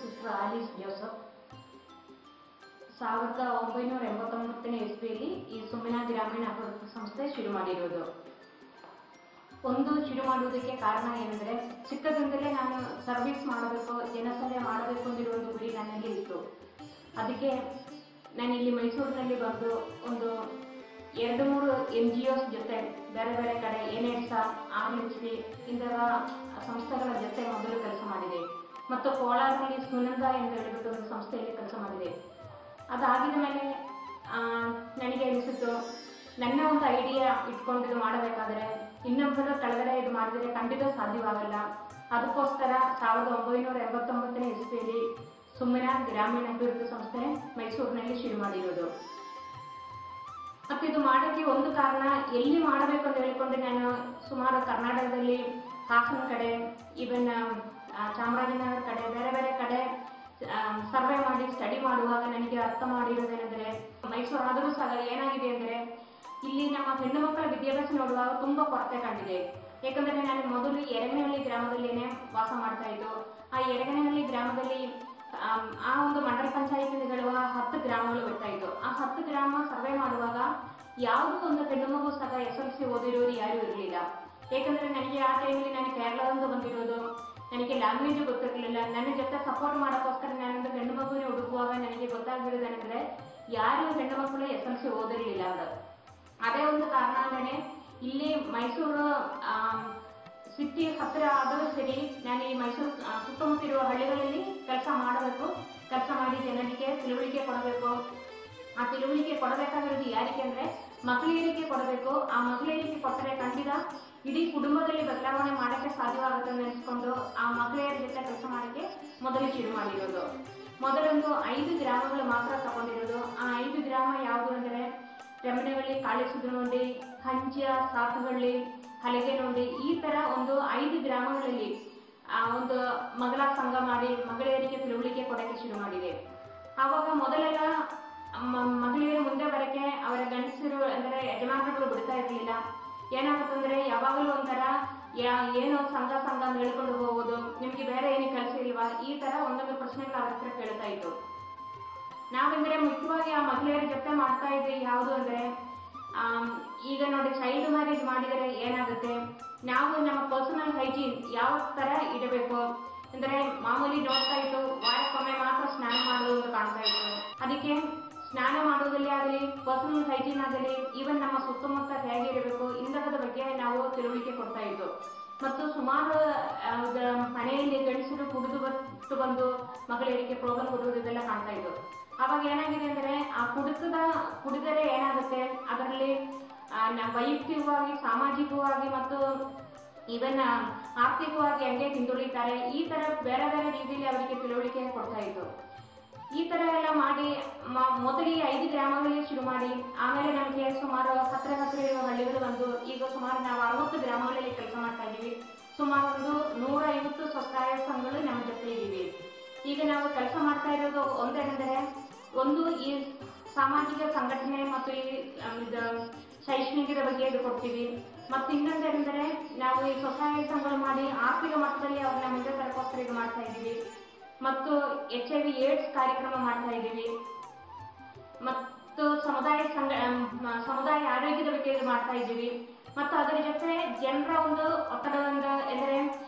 Sister Alice Joseph 1989ನೇ ಇಸ್ವಿಯಲ್ಲಿ ಈ ಸುಮ್ಮಿನ ಗ್ರಾಮೀಣ ಅಭಿವೃದ್ಧಿ ಸಂಸ್ಥೆ ಶುರು ಮಾಡಿರೋದು. ಶುರು ಮಾಡುವುದಕ್ಕೆ ಕಾರಣ ಏನೆಂದರೆ, ಚಿಕ್ಕದಿಂದಲೇ ನಾನು ಸರ್ವಿಸ್ ಮಾಡಬೇಕು, ಜನಸೇವೆ ಮಾಡಬೇಕು ಅಂದಿರೋ ಒಂದು ಗುರಿ ನನ್ನಲ್ಲಿ ಇತ್ತು. ಅದಕ್ಕೆ ನಾನು ಇಲ್ಲಿ ಮೈಸೂರಿನಲ್ಲಿ ಬಂದು ಒಂದು 2-3 NGOs ಜೊತೆ ಬೇರೆ ಬೇರೆ ಕಡೆ NHS, RMC ಇಂತಹ ಸಂಸ್ಥೆಗಳ ಜೊತೆ ಮೊದಲು ಕೆಲಸ ಮಾಡಿದೆ. ಮತ್ತು ಕೋಲಾರದಲ್ಲಿ ಸುನಂದ ಎಂದು ಹೇಳಿಬಿಟ್ಟು ಒಂದು ಸಂಸ್ಥೆಯಲ್ಲಿ ಕೆಲಸ ಮಾಡಿದೆ. ಅದಾಗಿದ ಮೇಲೆ ನನಗೆ ಅನಿಸಿತು, ನನ್ನ ಒಂದು ಐಡಿಯಾ ಇಟ್ಕೊಂಡು ಇದು ಮಾಡಬೇಕಾದ್ರೆ ಇನ್ನೊಬ್ಬರ ಕೆಳಗಡೆ ಇದು ಮಾಡಿದರೆ ಖಂಡಿತ ಸಾಧ್ಯವಾಗಲ್ಲ. ಅದಕ್ಕೋಸ್ಕರ 1989ನೇ ಇಸ್ವಿಯಲ್ಲಿ ಸುಮ್ಮಿನ ಗ್ರಾಮೀಣ ಅಭಿವೃದ್ಧಿ ಸಂಸ್ಥೆ ಮೈಸೂರಿನಲ್ಲಿ ಶುರು ಮಾಡಿರೋದು. ಮತ್ತು ಇದು ಮಾಡೋಕ್ಕೆ ಒಂದು ಕಾರಣ, ಎಲ್ಲಿ ಮಾಡಬೇಕು ಅಂತ ಹೇಳಿಕೊಂಡು ನಾನು ಸುಮಾರು ಕರ್ನಾಟಕದಲ್ಲಿ ಹಾಸನ ಕಡೆ, ಈವನ್ ಚಾಮರಾಜನಗರ ಕಡೆ, ಬೇರೆ ಬೇರೆ ಕಡೆ ಸರ್ವೆ ಮಾಡಿ ಸ್ಟಡಿ ಮಾಡುವಾಗ ನನಗೆ ಅರ್ಥ ಮಾಡಿರೋದೇನೆಂದರೆ, ಮೈಸೂರು ಆದರೂ ಸಹ ಏನಾಗಿದೆ ಅಂದರೆ, ಇಲ್ಲಿ ನಮ್ಮ ಹೆಣ್ಣು ಮಕ್ಕಳ ವಿದ್ಯಾಭ್ಯಾಸ ನೋಡುವಾಗ ತುಂಬ ಕೊರತೆ ಕಂಡಿದೆ. ಯಾಕಂದರೆ ನಾನು ಮೊದಲು ಯರಗನಹಳ್ಳಿ ಗ್ರಾಮದಲ್ಲಿನೇ ವಾಸ ಮಾಡ್ತಾ ಇದ್ದು. ಆ ಯರಗನಹಳ್ಳಿ ಗ್ರಾಮದಲ್ಲಿ ಆ ಒಂದು ಮಂಡಲ ಪಂಚಾಯಿತಿಗಳು 10 ಗ್ರಾಮಗಳು ಬರ್ತಾ ಇತ್ತು. ಆ 10 ಗ್ರಾಮ ಸರ್ವೆ ಮಾಡುವಾಗ ಯಾವುದೋ ಒಂದು ಹೆಣ್ಣು ಮಗು ಸಹ SLC ಓದಿರೋರು ಯಾರೂ ಇರಲಿಲ್ಲ. ಯಾಕಂದರೆ ನನಗೆ ಆ ಟೈಮಲ್ಲಿ ನಾನು ಕೇರಳದಿಂದ ಬಂದಿರೋದು, ನನಗೆ ಲ್ಯಾಂಗ್ವೇಜು ಗೊತ್ತಿರಲಿಲ್ಲ. ನನ್ನ ಜೊತೆ ಸಪೋರ್ಟ್ ಮಾಡೋಕ್ಕೋಸ್ಕರ ನಾನೊಂದು ಹೆಣ್ಣು ಮಗುವಿನ ಹುಡುಕುವಾಗ ನನಗೆ ಗೊತ್ತಾಗಿರೋದೇನೆಂದರೆ, ಯಾರು ಹೆಣ್ಣು ಮಕ್ಕಳು SLC ಓದಿರಲಿಲ್ಲ ಅಂತ. ಅದೇ ಒಂದು ಕಾರಣ ಅಂದರೆ, ಇಲ್ಲಿ ಮೈಸೂರು ಸಿಟಿ ಹತ್ತಿರ ಆದರೂ ಸರಿ ನಾನು ಈ ಮೈಸೂರು ಸುತ್ತಮುತ್ತ ಇರುವ ಹಳ್ಳಿಗಳಲ್ಲಿ ಕೆಲಸ ಮಾಡಬೇಕು, ಕೆಲಸ ಮಾಡಿ ಜನರಿಗೆ ತಿಳುವಳಿಕೆ ಕೊಡಬೇಕು. ಆ ತಿಳುವಳಿಕೆ ಕೊಡಬೇಕಾಗಿರೋದು ಯಾರಿಗೆ ಅಂದರೆ, ಮಹಿಳೆಯರಿಗೆ ಕೊಡಬೇಕು. ಆ ಮಹಿಳೆಯರಿಗೆ ಕೊಟ್ಟರೆ ಖಂಡಿತ ಇಡೀ ಕುಟುಂಬದಲ್ಲಿ ಬದಲಾವಣೆ ಮಾಡೋಕ್ಕೆ ಸಾಧ್ಯವಾಗುತ್ತೆ ಅಂತ ನೆನೆಸ್ಕೊಂಡು ಆ ಮಹಿಳೆಯರ ಜೊತೆ ಕೆಲಸ ಮಾಡೋಕ್ಕೆ ಮೊದಲು ಶುರು ಮಾಡಿರೋದು. ಮೊದಲೊಂದು 5 ಗ್ರಾಮಗಳು ಮಾತ್ರ ತಗೊಂಡಿರೋದು. ಆ 5 ಗ್ರಾಮ ಯಾವುದು ಅಂದರೆ, ರೆಮನೆಹಳ್ಳಿ, ಕಾಳಿಸುದ್ರನೋಂಡಿ, ಹಂಚ, ಸಾತಹಳ್ಳಿ, ಹಲಗೆನೋಂಡಿ, ಈ ಥರ ಒಂದು 5 ಗ್ರಾಮಗಳಲ್ಲಿ ಒಂದು ಮಗಳ ಸಂಘ ಮಾಡಿ ಮಹಿಳೆಯರಿಗೆ ತಿಳುವಳಿಕೆ ಕೊಡೋಕ್ಕೆ ಶುರು ಮಾಡಿದೆ. ಆವಾಗ ಮೊದಲೆಲ್ಲ ಮಹಿಳೆಯರು ಮುಂದೆ ಬರೋಕ್ಕೆ ಅವರ ಗಂಡಸರು ಅಂದರೆ ಯಜಮಾನರುಗಳು ಬಿಡ್ತಾ ಇರಲಿಲ್ಲ. ಏನಾಗುತ್ತಂದರೆ, ಯಾವಾಗಲೂ ಒಂಥರ ಏನೋ ಸಂಘ ಅಂತ ಹೇಳ್ಕೊಂಡು ಹೋಗೋದು, ನಿಮಗೆ ಬೇರೆ ಏನಕ್ಕೆ ಕೆಲಸ ಇಲ್ವಾ, ಈ ಥರ ಒಂದೊಂದು ಪ್ರಶ್ನೆಗಳು ಅವ್ರ ಹತ್ರ ಕೇಳ್ತಾ ಇತ್ತು. ನಾವೆಂದರೆ ಮುಖ್ಯವಾಗಿ ಆ ಮಹಿಳೆಯರ ಜೊತೆ ಮಾಡ್ತಾ ಇದ್ದೀವಿ ಯಾವುದು ಅಂದರೆ, ಈಗ ನೋಡಿ ಚೈಲ್ಡ್ ಮ್ಯಾರೇಜ್ ಮಾಡಿದರೆ ಏನಾಗುತ್ತೆ, ನಾವು ನಮ್ಮ ಪರ್ಸನಲ್ ಹೈಜೀನ್ ಯಾವ ಥರ ಇಡಬೇಕು ಅಂದರೆ, ಮಾಮೂಲಿ ನೋಡ್ತಾ ಇತ್ತು ವಾರಕ್ಕೊಮ್ಮೆ ಮಾತ್ರ ಸ್ನಾನ ಮಾಡೋದು ಅಂತ ಕಾಣ್ತಾ ಇತ್ತು. ಅದಕ್ಕೆ ಸ್ನಾನ ಮಾಡೋದಲ್ಲಿ ಆಗಲಿ, ಪರ್ಸನಲ್ ಹೈಜೀನ್ ಆಗಲಿ, ಈವನ್ ನಮ್ಮ ಸುತ್ತಮುತ್ತ ಹೇಗೆ ಇರಬೇಕು ಇಂಥರದ ಬಗ್ಗೆ ನಾವು ತಿಳುವಳಿಕೆ ಕೊಡ್ತಾ ಇದ್ದು. ಮತ್ತು ಸುಮಾರು ಮನೆಯಲ್ಲಿ ಗಂಡಸರು ಕುಡಿದು ಬಂದು ಮಹಿಳೆಯರಿಗೆ ಪ್ರಾಬ್ಲಮ್ ಕೊಡುವುದು ಇದೆಲ್ಲ ಕಾಣ್ತಾ ಇದ್ದು. ಆವಾಗ ಏನಾಗಿದೆ ಅಂದರೆ, ಆ ಕುಡಿದರೆ ಏನಾಗುತ್ತೆ, ಅದರಲ್ಲಿ ವೈಯಕ್ತಿಕವಾಗಿ, ಸಾಮಾಜಿಕವಾಗಿ ಮತ್ತು ಈವನ್ ಆರ್ಥಿಕವಾಗಿ ಹೆಂಗೆ ಹಿಂದುಳಿತಾರೆ, ಈ ಥರ ಬೇರೆ ಬೇರೆ ರೀತಿಯಲ್ಲಿ ಅವರಿಗೆ ತಿಳುವಳಿಕೆ ಕೊಡ್ತಾ ಇತ್ತು. ಈ ಥರ ಎಲ್ಲ ಮಾಡಿ ಮೊದಲು 5 ಗ್ರಾಮಗಳಲ್ಲಿ ಶುರು ಮಾಡಿ, ಆಮೇಲೆ ನಮಗೆ ಸುಮಾರು ಹತ್ತಿರ ಇರುವ ಹಳ್ಳಿಗಳು ಬಂದು, ಈಗ ಸುಮಾರು ನಾವು 60 ಗ್ರಾಮಗಳಲ್ಲಿ ಕೆಲಸ ಮಾಡ್ತಾ ಇದ್ದೀವಿ. ಸುಮಾರು ಒಂದು 150 ಸ್ವಸಹಾಯ ಸಂಘಗಳು ನಮ್ಮ ಜೊತೆ ಇದ್ದೀವಿ. ಈಗ ನಾವು ಕೆಲಸ ಮಾಡ್ತಾ ಇರೋದು ಒಂದೇನೆಂದರೆ, ಒಂದು ಈ ಸಾಮಾಜಿಕ ಸಂಘಟನೆ ಮತ್ತು ಈ ಶೈಕ್ಷಣಿಕದ ಬಗ್ಗೆ ಇದು ಕೊಡ್ತೀವಿ. ಮತ್ತು ಇನ್ನೊಂದೇನೆಂದರೆ, ನಾವು ಈ ಸ್ವಸಹಾಯ ಸಂಘಗಳು ಮಾಡಿ ಆರ್ಥಿಕ ಮಟ್ಟದಲ್ಲಿ ಅವ್ರನ್ನ ಮುಂದೆ ತರಕೋಸ್ಕರ ಇದು ಮಾಡ್ತಾ ಇದ್ದೀವಿ. ಮತ್ತು HIV AIDS ಕಾರ್ಯಕ್ರಮ ಮಾಡ್ತಾ ಇದ್ದೀವಿ. ಮತ್ತು ಸಮುದಾಯ ಆರೋಗ್ಯದ ಬಗ್ಗೆ ಇದು ಮಾಡ್ತಾ ಇದ್ದೀವಿ. ಮತ್ತು ಅದರ ಜೊತೆ ಜನರ ಒಂದು ಒತ್ತಡದಿಂದ ಎಂದರೆ,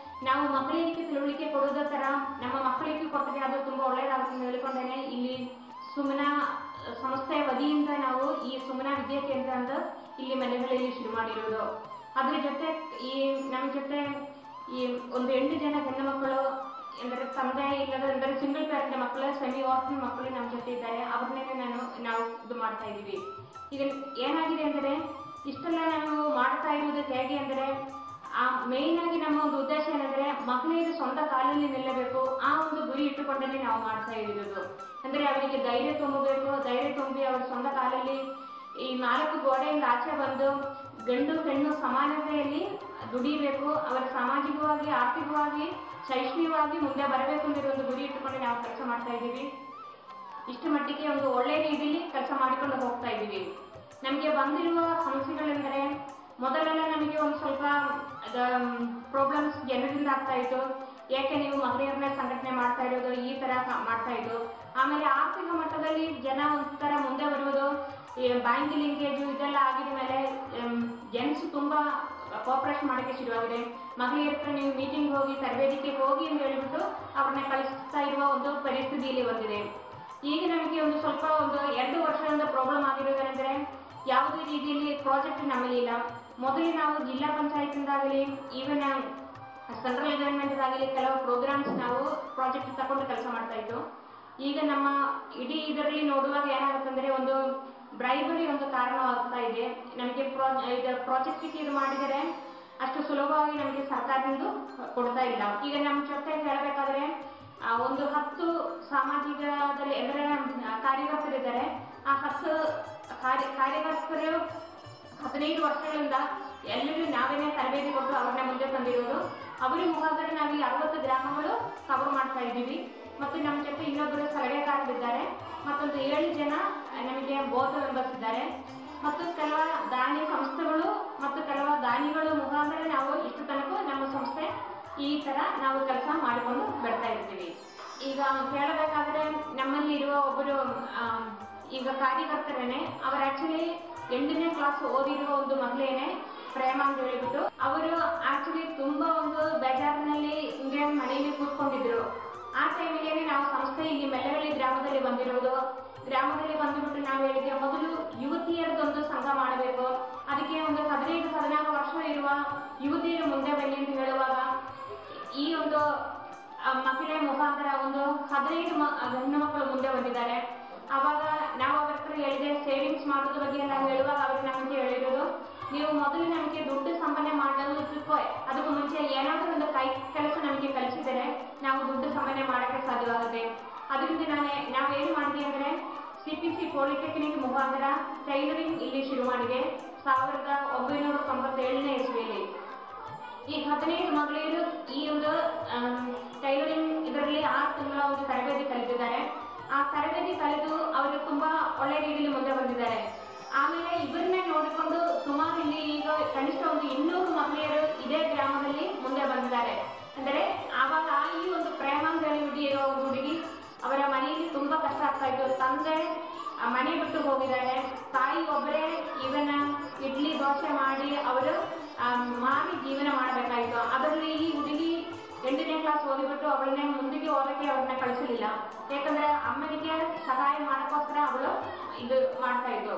ನಾವು ಮಕ್ಕಳಿಗೆ ತಿಳುವಳಿಕೆ ಕೊಡೋದ ಥರ ನಮ್ಮ ಮಕ್ಕಳಿಗೆ ಕೊಟ್ಟರೆ ಅದು ತುಂಬ ಒಳ್ಳೆಯದಾಗುತ್ತೆ ಅಂತ ಹೇಳಿಕೊಂಡೇನೆ ಇಲ್ಲಿ ಸುಮ್ನ ಸಂಸ್ಥೆಯ ವತಿಯಿಂದ ನಾವು ಈ ಸುಮ್ನ ವಿದ್ಯಾ ಕೇಂದ್ರ ಅಂತ ಇಲ್ಲಿ ಮನೆಗಳಲ್ಲಿ ಶುರು ಮಾಡಿರೋದು. ಅದರ ಜೊತೆ ನಮ್ಮ ಜೊತೆ ಈ ಒಂದು 8 ಜನ ಹೆಣ್ಣು ಮಕ್ಕಳು ಎಂದರೆ ತಂದೆ ಇಲ್ಲದ ಅಂದರೆ ಸಿಂಗಲ್ ಪೇರೆಂಟ್ ಮಕ್ಕಳು, ಸೆಮಿ ಆರ್ಫನ್ ಮಕ್ಕಳು ನಮ್ಮ ಜೊತೆ ಇದ್ದಾರೆ. ಅವ್ರನ್ನೇ ನಾವು ಇದು ಮಾಡ್ತಾ ಇದ್ದೀವಿ. ಈಗ ಏನಾಗಿದೆ ಅಂದರೆ, ಇಷ್ಟೆಲ್ಲ ನಾವು ಮಾಡ್ತಾ ಇರೋದು ಹೇಗೆ ಅಂದರೆ, ಮೇಯ್ನ್ ಆಗಿ ನಮ್ಮ ಒಂದು ಉದ್ದೇಶ ಏನಂದರೆ, ಮಹಿಳೆಯರು ಸ್ವಂತ ಕಾಲಲ್ಲಿ ನಿಲ್ಲಬೇಕು. ಆ ಒಂದು ಗುರಿ ಇಟ್ಟುಕೊಂಡೇ ನಾವು ಮಾಡ್ತಾ ಇರೋದು. ಅಂದರೆ ಅವರಿಗೆ ಧೈರ್ಯ ತುಂಬಬೇಕು, ಧೈರ್ಯ ತುಂಬಿ ಅವರ ಸ್ವಂತ ಕಾಲಲ್ಲಿ ಈ 4 ಗೋಡೆಯಿಂದ ಆಚೆ ಬಂದು ಗಂಡು ಹೆಣ್ಣು ಸಮಾನತೆಯಲ್ಲಿ ದುಡಿಬೇಕು, ಅವರ ಸಾಮಾಜಿಕವಾಗಿ, ಆರ್ಥಿಕವಾಗಿ, ಶೈಕ್ಷಣಿಕವಾಗಿ ಮುಂದೆ ಬರಬೇಕು ಅಂದಿರೋ ಒಂದು ಗುರಿ ಇಟ್ಟುಕೊಂಡು ನಾವು ಕೆಲಸ ಮಾಡ್ತಾ ಇದ್ದೀವಿ. ಇಷ್ಟು ಮಟ್ಟಿಗೆ ಒಂದು ಒಳ್ಳೆಯ ರೀತಿಯಲ್ಲಿ ಕೆಲಸ ಮಾಡಿಕೊಂಡು ಹೋಗ್ತಾ ಇದ್ದೀವಿ. ನಮಗೆ ಬಂದಿರುವ ಸಮಸ್ಯೆಗಳೆಂದರೆ, ಮೊದಲೆಲ್ಲ ನಮಗೆ ಒಂದು ಸ್ವಲ್ಪ ಪ್ರಾಬ್ಲಮ್ಸ್ ಜನರಿಂದ ಆಗ್ತಾ ಇತ್ತು. ಏಕೆ ನೀವು ಮಹಿಳೆಯರನ್ನ ಸಂಘಟನೆ ಮಾಡ್ತಾ ಇರೋದು, ಈ ತರ ಮಾಡ್ತಾ ಇದ್ದು. ಆಮೇಲೆ ಆರ್ಥಿಕ ಮಟ್ಟದಲ್ಲಿ ಜನ ಒಂಥರ ಮುಂದೆ ಬರುವುದು, ಬ್ಯಾಂಕ್ ಲಿಂಕೇಜು ಇದೆಲ್ಲ ಆಗಿದ ಮೇಲೆ ಜೆಂಟ್ಸ್ ತುಂಬಾ ಕೋಆಪರೇಟ್ ಮಾಡೋಕ್ಕೆ ಶುರುವಾಗಿದೆ. ಮಹಿಳೆಯರ ಹತ್ರ ನೀವು ಮೀಟಿಂಗ್ ಹೋಗಿ ತರಬೇತಿಗೆ ಹೋಗಿ ಅಂತ ಹೇಳ್ಬಿಟ್ಟು ಅವ್ರನ್ನ ಕಳಿಸ್ತಾ ಇರುವ ಒಂದು ಪರಿಸ್ಥಿತಿಯಲ್ಲಿ ಬಂದಿದೆ. ಈಗ ನಮಗೆ ಒಂದು ಸ್ವಲ್ಪ 2 ವರ್ಷದಿಂದ ಪ್ರಾಬ್ಲಮ್ ಆಗಿರೋದೇನೆಂದರೆ ಯಾವುದೇ ರೀತಿಯಲ್ಲಿ ಪ್ರಾಜೆಕ್ಟ್ ನಮ್ಮಲ್ಲಿ ಇಲ್ಲ. ಮೊದಲು ನಾವು ಜಿಲ್ಲಾ ಪಂಚಾಯತಿಂದಾಗಲಿ ಈವನ್ ಸೆಂಟ್ರಲ್ ಗವರ್ಮೆಂಟ್ದಾಗಲಿ ಕೆಲವು ಪ್ರೋಗ್ರಾಮ್ಸ್ ನಾವು ಪ್ರಾಜೆಕ್ಟ್ ತಗೊಂಡು ಕೆಲಸ ಮಾಡ್ತಾ ಇದ್ದು. ಈಗ ನಮ್ಮ ಇಡೀ ಇದರಲ್ಲಿ ನೋಡುವಾಗ ಏನಾಗುತ್ತಂದ್ರೆ ಒಂದು ಬ್ರೈಬರಿ ಒಂದು ಕಾರಣವಾಗ್ತಾ ಇದೆ. ನಮಗೆ ಪ್ರಾಜೆಕ್ಟಿಗೆ ಇದು ಮಾಡಿದರೆ ಅಷ್ಟು ಸುಲಭವಾಗಿ ನಮಗೆ ಸರ್ಕಾರದಿಂದ ಕೊಡ್ತಾ ಇಲ್ಲ. ಈಗ ನಮ್ಮ ಜೊತೆ ಹೇಳಬೇಕಾದ್ರೆ ಒಂದು 10 ಸಾಮಾಜಿಕದಲ್ಲಿ ಅಂದರೆ ಕಾರ್ಯಕರ್ತರಿದ್ದಾರೆ. ಆ 10 ಕಾರ್ಯಕರ್ತರು 15 ವರ್ಷಗಳಿಂದ ಎಲ್ಲರೂ ನಾವೇನೇ ತರಬೇತಿ ಕೊಟ್ಟು ಅವ್ರನ್ನ ಮುಂದೆ ತಂದಿರೋದು. ಅವರ ಮುಖಾಂತರ ನಾವು ಈ 60 ಗ್ರಾಮಗಳು ಕವರ್ ಮಾಡ್ತಾ ಇದ್ದೀವಿ. ಮತ್ತು ನಮ್ಮ ಜೊತೆ ಇನ್ನೊಬ್ಬರು ಸಲಹೆಗಾರರಿದ್ದಾರೆ. ಮತ್ತೊಂದು 7 ಜನ ನಮಗೆ ಬೋಧ ಮೆಂಬರ್ಸ್ ಇದ್ದಾರೆ. ಮತ್ತು ಕೆಲವು ದಾನಿ ಸಂಸ್ಥೆಗಳು ಮತ್ತು ಕೆಲವು ದಾನಿಗಳು ಮುಖಾಂತರ ನಾವು ಇಷ್ಟು ತನಕ ನಮ್ಮ ಸಂಸ್ಥೆ ಈ ತರ ನಾವು ಕೆಲಸ ಮಾಡಿಕೊಂಡು ಬರ್ತಾ ಇರ್ತೀವಿ. ಈಗ ಹೇಳಬೇಕಾದ್ರೆ ನಮ್ಮಲ್ಲಿ ಇರುವ ಒಬ್ಬರು ಈಗ ಕಾರ್ಯಕರ್ತರೇನೆ, ಅವರು ಆಕ್ಚುಲಿ 8ನೇ ಕ್ಲಾಸ್ ಓದಿರುವ ಒಂದು ಮಹಿಳೆನೇ ಪ್ರೇಮ ಅಂತ ಹೇಳಿಬಿಟ್ಟು ಅವರು ಆಕ್ಚುಲಿ ತುಂಬಾ ಒಂದು ಬೇಜಾರಿನಲ್ಲಿ ಹಿಂಗೆ ಮನೆಯಲ್ಲಿ ಕೂತ್ಕೊಂಡಿದ್ರು. ಆ ಟೈಮಿಗೆ ನಾವು ಸಂಸ್ಥೆ ಇಲ್ಲಿ ಮೆಲ್ಲಹಳ್ಳಿ ಗ್ರಾಮದಲ್ಲಿ ಬಂದಿರೋದು. ಗ್ರಾಮದಲ್ಲಿ ಬಂದುಬಿಟ್ಟು ನಾವು ಹೇಳಿದ್ವಿ ಮೊದಲು ಯುವತಿಯರದೊಂದು ಸಂಘ ಮಾಡಬೇಕು, ಅದಕ್ಕೆ ಒಂದು 15-14 ವರ್ಷ ಇರುವ ಯುವತಿಯರು ಮುಂದೆ ಬನ್ನಿ ಅಂತ ಹೇಳುವಾಗ ಈ ಒಂದು ಮಹಿಳೆ ಮುಖಾಂತರ ಒಂದು 15 ಹೆಣ್ಣು ಮಕ್ಕಳು ಮುಂದೆ ಬಂದಿದ್ದಾರೆ. ಆವಾಗ ನಾವು ಅವ್ರ ಹತ್ರ ಹೇಳಿದೆ ಸೇವಿಂಗ್ಸ್ ಮಾಡೋದ್ರ ಬಗ್ಗೆ ನಾವು ಹೇಳುವಾಗ ಅವ್ರಿಗೆ ನಮಗೆ ಹೇಳಿರೋದು, ನೀವು ಮೊದಲು ನಮಗೆ ದುಡ್ಡು ಸಂಪಾದನೆ ಮಾಡೋದಕ್ಕೂ ಅದಕ್ಕೂ ಮುಂಚೆ ಏನಾದರೂ ಒಂದು ಕೈ ಕೆಲಸ ನಮಗೆ ಕಲಿಸಿದರೆ ನಾವು ದುಡ್ಡು ಸಂಪಾದನೆ ಮಾಡೋಕ್ಕೆ ಸಾಧ್ಯವಾಗುತ್ತೆ. ಅದರಿಂದ ನಾವೇನು ಮಾಡಿದ್ವಿ ಅಂದರೆ CPC ಪಾಲಿಟೆಕ್ನಿಕ್ ಮುಖಾಂತರ ಟೈಲರಿಂಗ್ ಇಲ್ಲಿ ಶುರು ಮಾಡಿದೆ 1997ನೇ ಇಸ್ವಿಯಲ್ಲಿ. ಈ 15 ಮಹಿಳೆಯರು ಈ ಒಂದು ಟೈಲರಿಂಗ್ ಇದರಲ್ಲಿ 6 ತಿಂಗಳ ಒಂದು ತರಬೇತಿ ಕಲಿತಿದ್ದಾರೆ. ಆ ತರಬೇತಿ ಕಲಿತು ಅವರು ತುಂಬಾ ಒಳ್ಳೆ ರೀತಿಯಲ್ಲಿ ಮುಂದೆ ಬಂದಿದ್ದಾರೆ. ಆಮೇಲೆ ಇವರನ್ನೇ ನೋಡಿಕೊಂಡು ಸುಮಾರು ಇಲ್ಲಿ ಈಗ ಕನಿಷ್ಠ ಒಂದು 200 ಮಹಿಳೆಯರು ಇದೇ ಗ್ರಾಮದಲ್ಲಿ ಮುಂದೆ ಬಂದಿದ್ದಾರೆ. ಅಂದರೆ ಆವಾಗ ಈ ಒಂದು ಪ್ರೇಮ ಅಂತ ಹೇಳಿಬಿಟ್ಟು ಇರೋ ಒಂದು ಹುಡುಗಿ, ಅವರ ಮನೆಯಲ್ಲಿ ತುಂಬಾ ಕಷ್ಟ ಆಗ್ತಾ ಇತ್ತು. ತಂದೆ ಮನೆ ಬಿಟ್ಟು ಹೋಗಿದ್ದಾರೆ, ತಾಯಿ ಒಬ್ಬರೇ ಇವನ್ನ ಇಡ್ಲಿ ದೋಸೆ ಮಾಡಿ ಅವರು ಮಾರಿ ಜೀವನ ಮಾಡಬೇಕಾಯಿತು. ಅದರಲ್ಲಿ ಈ ಹುಡುಗಿ 8ನೇ ಕ್ಲಾಸ್ ಓದಿಬಿಟ್ಟು ಅವಳನ್ನೇ ಮುಂದಕ್ಕೆ ಓದಕ್ಕೆ ಅವ್ರನ್ನ ಕಳಿಸಲಿಲ್ಲ. ಯಾಕಂದ್ರೆ ಅಮ್ಮನಿಗೆ ಸಹಾಯ ಮಾಡೋಕ್ಕೋಸ್ಕರ ಅವಳು ಇದು ಮಾಡ್ತಾ ಇದ್ದು.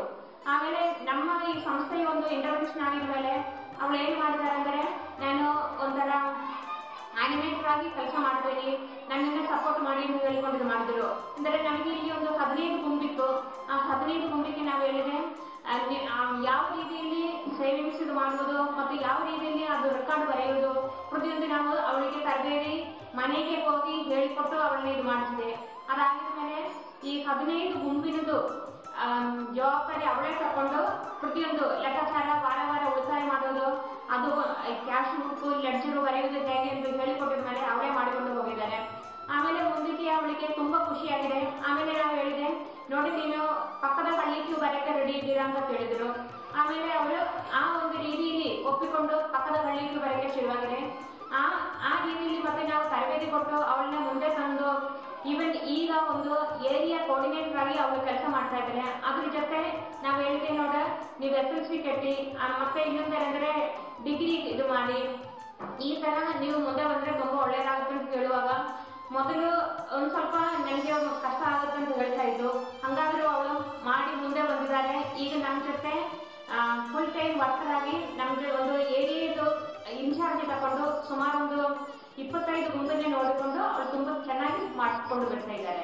ಆಮೇಲೆ ನಮ್ಮ ಈ ಸಂಸ್ಥೆಯ ಒಂದು ಇಂಟ್ರೊಡಕ್ಷನ್ ಆಗಿದ ಮೇಲೆ ಅವಳು ಏನು ಮಾಡಿದ್ದಾರೆ ಅಂದರೆ, ನಾನು ಒಂಥರ ಆನಿಮೇಟರ್ ಆಗಿ ಕೆಲಸ ಮಾಡ್ತೀನಿ, ನನ್ನನ್ನು ಸಪೋರ್ಟ್ ಮಾಡಿ ಅಂತ ಹೇಳ್ಕೊಂಡು ಮಾಡಿದ್ರು. ಅಂದರೆ ನಮಗೆ ಇಲ್ಲಿ ಒಂದು 15 ಗುಂಪಿತ್ತು. ಆ 15 ಗುಂಪಿಗೆ ನಾವು ಹೇಳಿದೆ ಯಾವ ರೀತಿಯಲ್ಲಿ ಸೇವಿಂಗ್ಸ್ ಇದು ಮಾಡುವುದು ಮತ್ತು ಯಾವ ರೀತಿಯಲ್ಲಿ ಅದು ರೆಕಾರ್ಡ್ ಬರೆಯುವುದು ಪ್ರತಿಯೊಂದು ನಾವು ಅವಳಿಗೆ ತರಬೇತಿ ಮನೆಗೆ ಹೋಗಿ ಹೇಳಿಕೊಟ್ಟು ಅವಳನ್ನ ಇದು ಮಾಡಿಸಿದೆ. ಅದಾಗಿದ ಮೇಲೆ ಈ 15 ಗುಂಪಿನದು ಜವಾಬ್ದಾರಿ ಅವಳೇ ತಗೊಂಡು ಪ್ರತಿಯೊಂದು ಲೆಕ್ಕಾಚಾರ ವಾರ ಉಳಿತಾಯ ಮಾಡೋದು, ಅದು ಕ್ಯಾಶ್ ಬುಕ್ ಲೆಡ್ಜರು ಬರೆಯುವುದು ಹೇಗೆ ಅಂತ ಹೇಳಿಕೊಟ್ಟಿದ ಮೇಲೆ ಅವಳೇ ಮಾಡಿಕೊಂಡು ಹೋಗಿದ್ದಾರೆ. ಆಮೇಲೆ ಮುಂದಕ್ಕೆ ಅವಳಿಗೆ ತುಂಬಾ ಖುಷಿಯಾಗಿದೆ. ಆಮೇಲೆ ನಾವು ಹೇಳಿದೆ, ನೋಡಿ ನೀನು ಪಕ್ಕದ ಹಳ್ಳಿಗೂ ಬರೋಕ್ಕೆ ರೆಡಿ ಇದ್ದೀರಾ ಅಂತ ಕೇಳಿದ್ರು. ಆಮೇಲೆ ಅವಳು ಆ ಒಂದು ರೀತಿಯಲ್ಲಿ ಒಪ್ಪಿಕೊಂಡು ಪಕ್ಕದ ಹಳ್ಳಿಗೂ ಬರೋಕ್ಕೆ ಶುರುವಾಗಿದೆ. ಆ ರೀತಿಯಲ್ಲಿ ಮತ್ತೆ ನಾವು ತರಬೇತಿ ಕೊಟ್ಟು ಅವಳನ್ನ ಮುಂದೆ ತಂದು ಈವನ್ ಈಗ ಒಂದು ಏರಿಯಾ ಕೋಆರ್ಡಿನೇಟರ್ ಆಗಿ ಅವಳು ಕೆಲಸ ಮಾಡ್ತಾ ಇದ್ದಾರೆ. ಅದ್ರ ಜೊತೆ ನಾವು ಹೇಳಿದೆ, ನೋಡ ನೀವು SSLC ಕಟ್ಟಿ ಮತ್ತೆ ಇನ್ನೊಂದೇನೆಂದರೆ ಡಿಗ್ರಿ ಇದು ಮಾಡಿ, ಈ ತರ ನೀವು ಮುಂದೆ ಬಂದ್ರೆ ತುಂಬಾ ಒಳ್ಳೇದಾಗುತ್ತೆ ಅಂತ ಹೇಳುವಾಗ ಮೊದಲು ಒಂದು ಸ್ವಲ್ಪ ನನಗೆ ಕಷ್ಟ ಆಗುತ್ತೆ ಅಂತ ಹೇಳ್ತಾ ಇದ್ದು. ಹಂಗಾದ್ರೂ ಅವಳು ಮಾಡಿ ಮುಂದೆ ಬಂದಿದ್ದಾರೆ. ಈಗ ನಮ್ಮ ಜೊತೆ ಫುಲ್ ಟೈಮ್ ವರ್ಕರ್ ಆಗಿ ನಮಗೆ ಒಂದು ಏರಿಯಾದು ಇನ್ಚಾರ್ಜ್ ತಗೊಂಡು ಸುಮಾರು ಒಂದು 25 ಗುಂಪನ್ನೇ ನೋಡಿಕೊಂಡು ಅವಳು ತುಂಬಾ ಚೆನ್ನಾಗಿ ಮಾಡಿಸ್ಕೊಂಡು ಬರ್ತಾ ಇದ್ದಾರೆ.